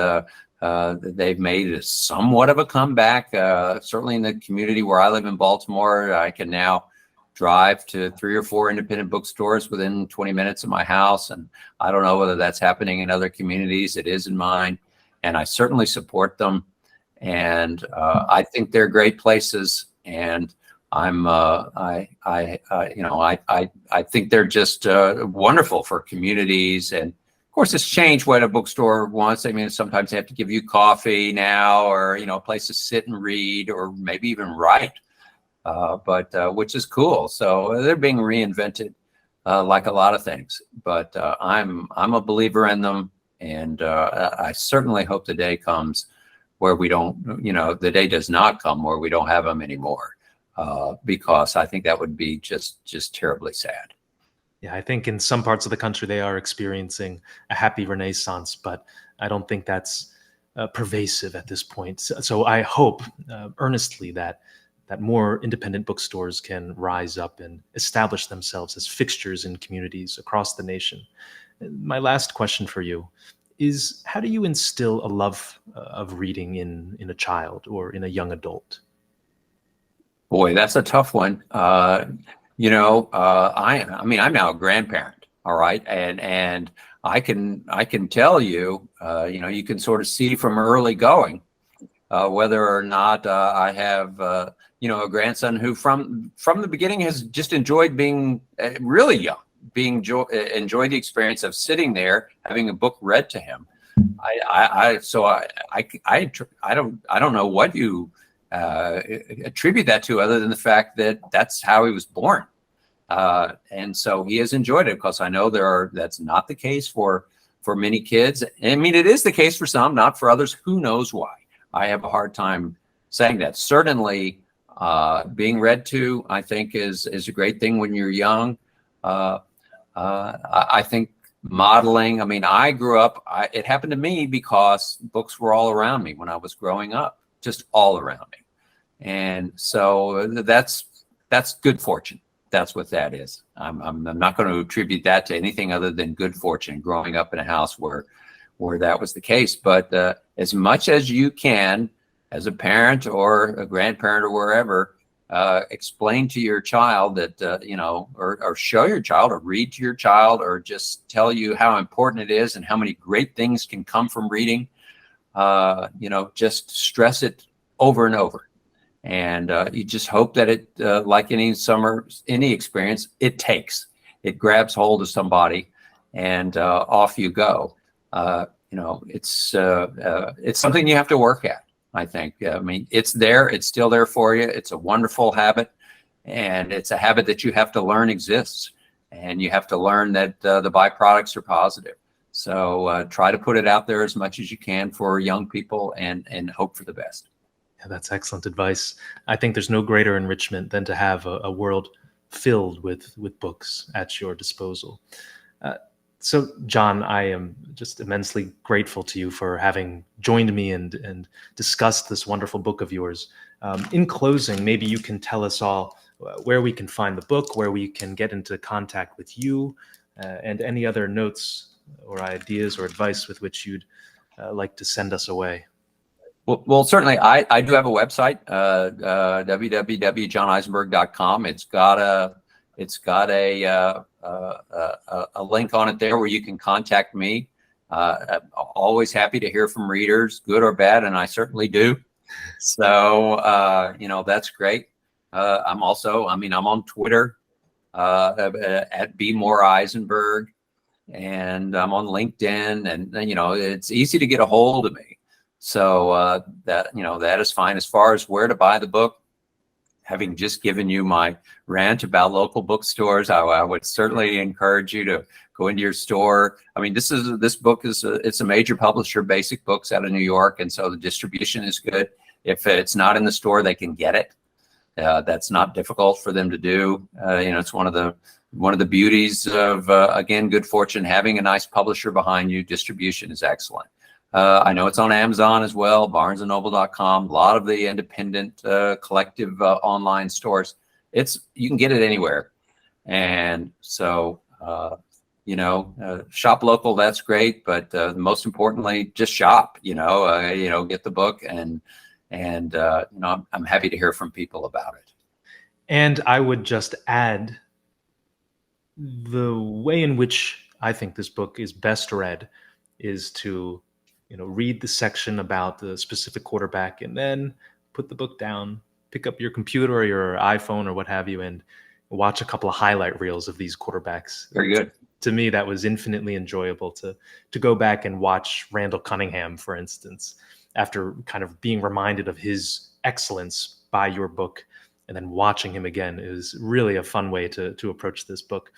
they've made somewhat of a comeback. Certainly in the community where I live in Baltimore, I can now drive to 3 or 4 independent bookstores within 20 minutes of my house. And I don't know whether that's happening in other communities. It is in mine, and I certainly support them. And I think they're great places. And I think they're just wonderful for communities. And of course, it's changed what a bookstore wants. I mean, sometimes they have to give you coffee now, or, a place to sit and read, or maybe even write. But which is cool. So they're being reinvented, like a lot of things. But I'm a believer in them, And I certainly hope the day comes where we don't, the day does not come where we don't have them anymore, because I think that would be just terribly sad. Yeah, I think in some parts of the country they are experiencing a happy renaissance, but I don't think that's pervasive at this point. So I hope earnestly that more independent bookstores can rise up and establish themselves as fixtures in communities across the nation. My last question for you is, how do you instill a love of reading in a child or in a young adult? Boy, that's a tough one. I mean, I'm now a grandparent, all right, and I can tell you, you can sort of see from early going whether or not I have, a grandson who from the beginning has just enjoyed being really young, enjoy the experience of sitting there having a book read to him. I don't know what you attribute that to, other than the fact that that's how he was born. And so he has enjoyed it, because I know that's not the case for many kids. I mean, it is the case for some, not for others. Who knows why? I have a hard time saying that. Certainly, being read to, I think, is a great thing when you're young. I think modeling, I mean, I grew up, it happened to me because books were all around me when I was growing up, just all around me. And so that's good fortune. That's what that is. I'm not going to attribute that to anything other than good fortune, growing up in a house where that was the case. But as much as you can, as a parent or a grandparent or wherever, explain to your child that, or show your child or read to your child, or just tell you how important it is and how many great things can come from reading. Just stress it over and over. And you just hope that it, like any experience, it grabs hold of somebody, and off you go. It's something you have to work at, I think. I mean, it's there, it's still there for you. It's a wonderful habit, and it's a habit that you have to learn exists, and you have to learn that the byproducts are positive. So try to put it out there as much as you can for young people, and hope for the best. Yeah, that's excellent advice. I think there's no greater enrichment than to have a world filled with books at your disposal. So, John, I am just immensely grateful to you for having joined me and discussed this wonderful book of yours. In closing, maybe you can tell us all where we can find the book, where we can get into contact with you, and any other notes or ideas or advice with which you'd like to send us away. Well, certainly, I do have a website, www.johneisenberg.com. It's got a link on it there where you can contact me. Always happy to hear from readers, good or bad, and I certainly do. So that's great. I'm on Twitter at @BMoreEisenberg, and I'm on LinkedIn, and it's easy to get a hold of me. So that is fine. As far as where to buy the book, having just given you my rant about local bookstores, I would certainly encourage you to go into your store. I mean, this book is it's a major publisher, Basic Books, out of New York, and so the distribution is good. If it's not in the store, they can get it. That's not difficult for them to do. It's one of the beauties of again, good fortune, having a nice publisher behind you. Distribution is excellent. I know it's on Amazon as well, barnesandnoble.com, a lot of the independent collective online stores. You can get it anywhere. And so, shop local, that's great. But most importantly, just shop, get the book, and I'm happy to hear from people about it. And I would just add, the way in which I think this book is best read is to read the section about the specific quarterback, and then put the book down, pick up your computer or your iPhone or what have you, and watch a couple of highlight reels of these quarterbacks. Very good. To me, that was infinitely enjoyable to go back and watch Randall Cunningham, for instance, after kind of being reminded of his excellence by your book, and then watching him again is really a fun way to approach this book.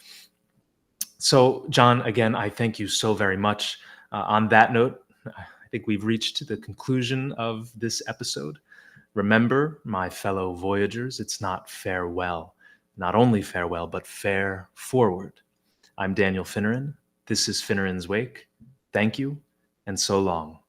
So, John, again, I thank you so very much. On that note, I think we've reached the conclusion of this episode. Remember, my fellow voyagers, it's not farewell. Not only farewell, but fare forward. I'm Daniel Finneran. This is Finneran's Wake. Thank you, and so long.